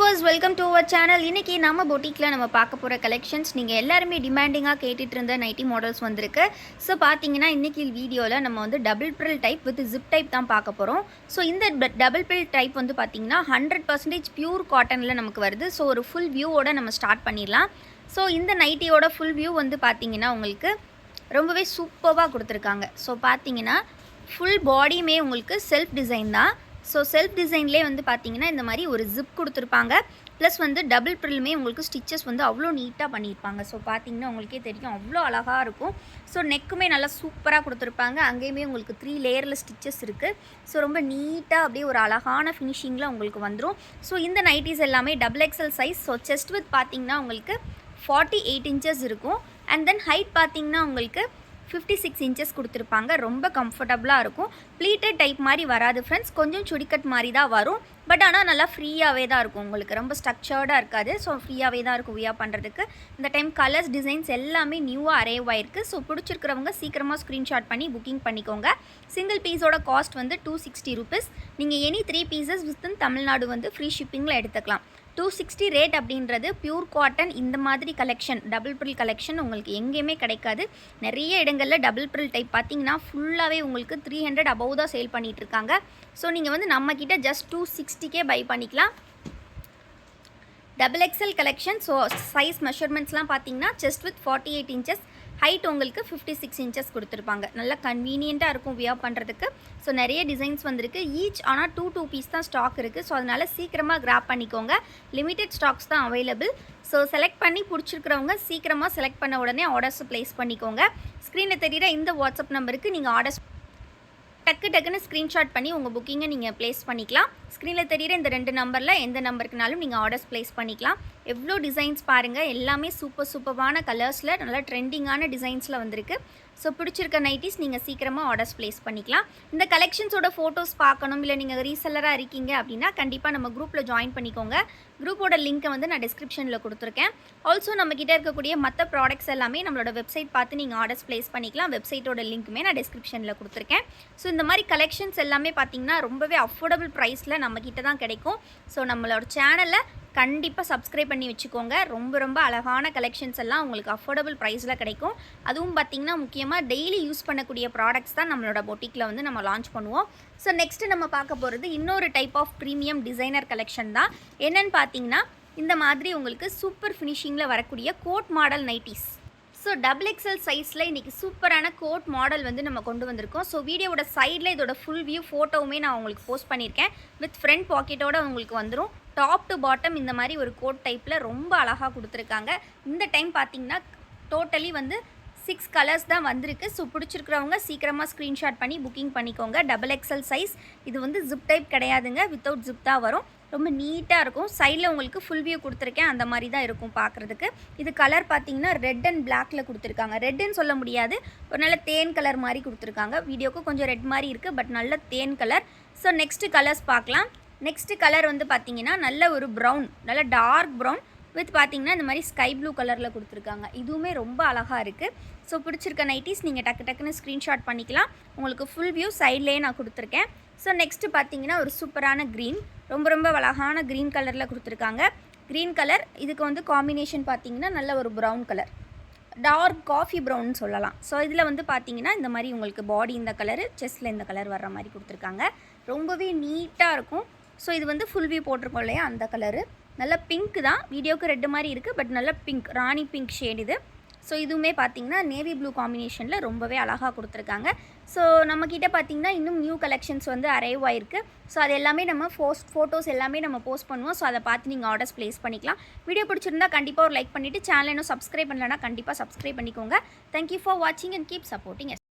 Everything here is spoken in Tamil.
Viewers welcome to our channel. இன்றைக்கி நம்ம பொட்டிக்கில் நம்ம பார்க்க போகிற கலெக்ஷன்ஸ் நீங்கள் எல்லாருமே டிமாண்டிங்காக கேட்டுட்டு இருந்த நைட்டி மாடல்ஸ் வந்திருக்கு. ஸோ பார்த்தீங்கன்னா இன்றைக்கி வீடியோவில் நம்ம வந்து double frill type with zip type தான் பார்க்க போகிறோம். ஸோ இந்த டபுள் ப்ரில் டைப் வந்து பார்த்திங்கன்னா 100% பியூர் காட்டனில் நமக்கு வருது. ஸோ ஒரு ஃபுல் வியூவோட நம்ம ஸ்டார்ட் பண்ணிடலாம். ஸோ இந்த நைட்டியோட ஃபுல் வியூ வந்து பார்த்திங்கன்னா உங்களுக்கு ரொம்பவே சூப்பராக கொடுத்துருக்காங்க. ஸோ பார்த்தீங்கன்னா ஃபுல் பாடியுமே உங்களுக்கு செல்ஃப் டிசைன் தான். ஸோ செல்ஃப் டிசைன்லேயே வந்து பார்த்தீங்கன்னா இந்த மாதிரி ஒரு ஜிப் கொடுத்துருப்பாங்க. ப்ளஸ் வந்து டபுள் ப்ரில்லுமே உங்களுக்கு ஸ்டிச்சஸ் வந்து அவ்வளோ நீட்டாக பண்ணியிருப்பாங்க. ஸோ பார்த்தீங்கன்னா உங்களுக்கே தெரியும் அவ்வளோ அழகாக இருக்கும். ஸோ நெக்குமே நல்லா சூப்பராக கொடுத்துருப்பாங்க. அங்கேயுமே உங்களுக்கு 3 லேயரில் ஸ்டிச்சஸ் இருக்குது. ஸோ ரொம்ப நீட்டாக அப்படியே ஒரு அழகான ஃபினிஷிங்கில் உங்களுக்கு வந்துடும். ஸோ இந்த நைட்டிஸ் எல்லாமே double XL size. So chest width பார்த்தீங்கன்னா உங்களுக்கு 48 இன்ச்சஸ் இருக்கும். அண்ட் தென் ஹைட் பார்த்தீங்கன்னா உங்களுக்கு 56 இன்ச்சஸ் கொடுத்துருப்பாங்க. ரொம்ப கம்ஃபர்டபுளாக இருக்கும். ப்ளீட்டட் டைப் மாதிரி வராது ஃப்ரெண்ட்ஸ், கொஞ்சம் சுடிக்கட் மாதிரி தான் வரும். பட் ஆனால் நல்லா ஃப்ரீயாகவே தான் இருக்கும், உங்களுக்கு ரொம்ப ஸ்ட்ரக்சர்டாக இருக்காது. ஸோ ஃப்ரீயாகவே தான் இருக்கும் வியா பண்ணுறதுக்கு. இந்த டைம் கலர்ஸ் டிசைன்ஸ் எல்லாமே நியூவாக அரைவ் ஆயிருக்கு. ஸோ பிடிச்சிருக்கிறவங்க சீக்கிரமாக ஸ்க்ரீன்ஷாட் பண்ணி புக்கிங் பண்ணிக்கோங்க. சிங்கிள் பீஸோட காஸ்ட் வந்து 260 ருபீஸ். நீங்கள் எனி 3 பீசஸ் வித்தின் தமிழ்நாடு வந்து ஃப்ரீ ஷிப்பிங்கில் எடுத்துக்கலாம். 260 ரேட் அப்படின்றது பியூர் காட்டன் இந்த மாதிரி கலெக்ஷன் டபுள் ப்ரில் கலெக்ஷன் உங்களுக்கு எங்கேயுமே கிடைக்காது. நிறைய இடங்களில் டபுள் ப்ரில் டைப் பார்த்தீங்கன்னா ஃபுல்லாகவே உங்களுக்கு 300 அபவ் தான் சேல் பண்ணிகிட்ருக்காங்க. ஸோ நீங்கள் வந்து நம்மக்கிட்ட ஜஸ்ட் 260கே பை பண்ணிக்கலாம். Double XL collection. So size மெஷர்மெண்ட்ஸ்லாம் பார்த்தீங்கன்னா செஸ்ட் வித் 48 இன்ச்சஸ், ஹைட் உங்களுக்கு 56 இன்ச்சஸ் கொடுத்துருப்பாங்க. நல்லா கன்வீனியண்ட்டாக இருக்கும் வியா பண்ணுறதுக்கு. ஸோ நிறைய டிசைன்ஸ் வந்திருக்கு. ஈச் ஆனால் 2 பீஸ் தான் ஸ்டாக் இருக்குது. ஸோ அதனால் சீக்கிரமாக கிராப் பண்ணிக்கோங்க. லிமிட்டட் ஸ்டாக்ஸ் தான் அவைலபிள். ஸோ செலக்ட் பண்ணி பிடிச்சிருக்கிறவங்க சீக்கிரமாக செலக்ட் பண்ண உடனே ஆர்டர்ஸ் ப்ளேஸ் பண்ணிக்கோங்க. ஸ்க்ரீனில் தெரிகிற இந்த வாட்ஸ்அப் நம்பருக்கு நீங்கள் ஆர்டர்ஸ் டக்குன்னு ஸ்க்ரீன்ஷாட் பண்ணி உங்கள் புக்கிங்கை நீங்கள் ப்ளேஸ் பண்ணிக்கலாம். ஸ்க்ரீனில் தெரிகிற இந்த 2 நம்பரில் எந்த நம்பருக்குனாலும் நீங்கள் ஆர்டர்ஸ் ப்ளேஸ் பண்ணிக்கலாம். எவ்வளோ டிசைன்ஸ் பாருங்கள், எல்லாமே சூப்பரான கலர்ஸில் நல்லா ட்ரெண்டிங்கான டிசைன்ஸில் வந்திருக்கு. ஸோ பிடிச்சிருக்க நைட்டிஸ் நீங்கள் சீக்கிரமாக ஆர்டர்ஸ் ப்ளேஸ் பண்ணிக்கலாம். இந்த கலெக்ஷன்ஸோட ஃபோட்டோஸ் பார்க்கணும், இல்லை நீங்கள் ரீசெல்லராக இருக்கீங்க அப்படின்னா கண்டிப்பாக நம்ம குரூப்பில் ஜாயின் பண்ணிக்கோங்க. குரூப்போட லிங்க்கை வந்து நான் டிஸ்கிரிப்ஷனில் கொடுத்துருக்கேன். ஆல்சோ நம்மக்கிட்ட இருக்கக்கூடிய மற்ற ப்ராடக்ட்ஸ் எல்லாமே நம்மளோட வெப்சைட் பார்த்து நீங்கள் ஆர்டர்ஸ் ப்ளேஸ் பண்ணிக்கலாம். வெப்சைட்டோட லிங்க்குமே நான் டிஸ்கிரிப்ஷனில் கொடுத்துருக்கேன். ஸோ இந்த மாதிரி கலெக்ஷன்ஸ் எல்லாமே பார்த்திங்கன்னா ரொம்பவே அஃபோர்டபுள் ப்ரைஸில் நம்மக்கிட்ட தான் கிடைக்கும். ஸோ நம்மளோட சேனலை கண்டிப்பாக சப்ஸ்கிரைப் பண்ணி வச்சுக்கோங்க. ரொம்ப அழகான கலெக்ஷன்ஸ் எல்லாம் உங்களுக்கு அஃபோர்டபுள் ப்ரைஸில் கிடைக்கும். அதுவும் பார்த்திங்கன்னா முக்கியமாக டெய்லி யூஸ் பண்ணக்கூடிய ப்ராடக்ட்ஸ் தான் நம்மளோட பொட்டிக்கில் வந்து நம்ம லான்ச் பண்ணுவோம். ஸோ நெக்ஸ்ட்டு நம்ம பார்க்க போகிறது இன்னொரு type of premium designer collection தான். என்னென்னு பார்த்தீங்கன்னா இந்த மாதிரி உங்களுக்கு சூப்பர் ஃபினிஷிங்கில் வரக்கூடிய coat model nighties. So double XL சைஸில் இன்றைக்கி சூப்பரான கோட் மாடல் வந்து நம்ம கொண்டு வந்திருக்கோம். ஸோ வீடியோவோட சைடில் இதோட ஃபுல் வியூ ஃபோட்டோவுமே நான் உங்களுக்கு போஸ்ட் பண்ணியிருக்கேன். வித் ஃப்ரண்ட் பாக்கெட்டோடு உங்களுக்கு வந்துடும். டாப் டு பாட்டம் இந்த மாதிரி ஒரு கோட் டைப்பில் ரொம்ப அழகாக கொடுத்துருக்காங்க. இந்த டைம் பார்த்திங்கன்னா டோட்டலி வந்து 6 கலர்ஸ் தான் வந்திருக்கு. ஸோ பிடிச்சிருக்கிறவங்க சீக்கிரமாக ஸ்க்ரீன்ஷாட் பண்ணி புக்கிங் பண்ணிக்கோங்க. Double XL size. இது வந்து ஜிப் டைப் கிடையாதுங்க, வித்தவுட் ஜிப் தான் வரும். ரொம்ப நீட்டாக இருக்கும். சைடில் உங்களுக்கு ஃபுல் வியூ கொடுத்துருக்கேன், அந்த மாதிரி தான் இருக்கும் பார்க்குறதுக்கு. இது கலர் பார்த்தீங்கன்னா ரெட் அண்ட் பிளாக்கில் கொடுத்துருக்காங்க. ரெட்டுன்னு சொல்ல முடியாது, ஒரு நல்ல தேன் கலர் மாதிரி கொடுத்துருக்காங்க. வீடியோக்கு கொஞ்சம் ரெட் மாதிரி இருக்குது, பட் நல்ல தேன் கலர். ஸோ நெக்ஸ்ட்டு கலர்ஸ் பார்க்கலாம். நெக்ஸ்ட்டு கலர் வந்து பார்த்திங்கன்னா நல்ல ஒரு ப்ரௌன், நல்ல டார்க் ப்ரௌன் வித் பார்த்திங்கன்னா இந்த மாதிரி ஸ்கை ப்ளூ கலரில் கொடுத்துருக்காங்க. இதுவுமே ரொம்ப அழகாக இருக்குது. ஸோ பிடிச்சிருக்க நைட்டிஸ் நீங்கள் டக்குன்னு ஸ்க்ரீன்ஷாட் பண்ணிக்கலாம். உங்களுக்கு ஃபுல் வியூ சைட்லேயே நான் கொடுத்துருக்கேன். ஸோ நெக்ஸ்ட்டு பார்த்தீங்கன்னா ஒரு சூப்பரான க்ரீன், ரொம்ப அழகான க்ரீன் கலரில் கொடுத்துருக்காங்க. க்ரீன் கலர் இதுக்கு வந்து காம்பினேஷன் பார்த்திங்கன்னா நல்ல ஒரு ப்ரௌன் கலர், டார்க் காஃபி ப்ரௌன்னு சொல்லலாம். ஸோ இதில் வந்து பார்த்திங்கன்னா இந்த மாதிரி உங்களுக்கு பாடி இந்த கலரு, செஸ்ட்டில் இந்த கலர் வர்ற மாதிரி கொடுத்துருக்காங்க. ரொம்பவே நீட்டாக இருக்கும். ஸோ இது வந்து ஃபுல் வியூ போட்டிருக்கோம் இல்லையா, அந்த கலரு நல்ல பிங்க் தான். வீடியோக்கு ரெட்டு மாதிரி இருக்குது, பட் நல்ல பிங்க், ராணி பிங்க் ஷேட் இது. ஸோ இதுவுமே பார்த்திங்கன்னா நேவி ப்ளூ காம்பினேஷனில் ரொம்பவே அழகாக கொடுத்துருக்காங்க. ஸோ நம்மக்கிட்ட பார்த்திங்கன்னா இன்னும் நியூ கலெக்ஷன்ஸ் வந்து அரைவ் ஆயிருக்கு. ஸோ அது எல்லாமே நம்ம ஃபோட்டோஸ் எல்லாமே நம்ம போஸ்ட் பண்ணுவோம். ஸோ அதை பார்த்து நீங்கள் ஆர்டர்ஸ் ப்ளேஸ் பண்ணிக்கலாம். வீடியோ பிடிச்சிருந்தா கண்டிப்பாக ஒரு லைக் பண்ணிவிட்டு சேனல் இன்னும் சப்ஸ்கிரைப் பண்ணலன்னா கண்டிப்பாக சப்ஸ்கிரைப் பண்ணிக்கோங்க. தேங்க்யூ ஃபார் வாட்சிங் அண்ட் கீப் சப்போர்ட்டிங்.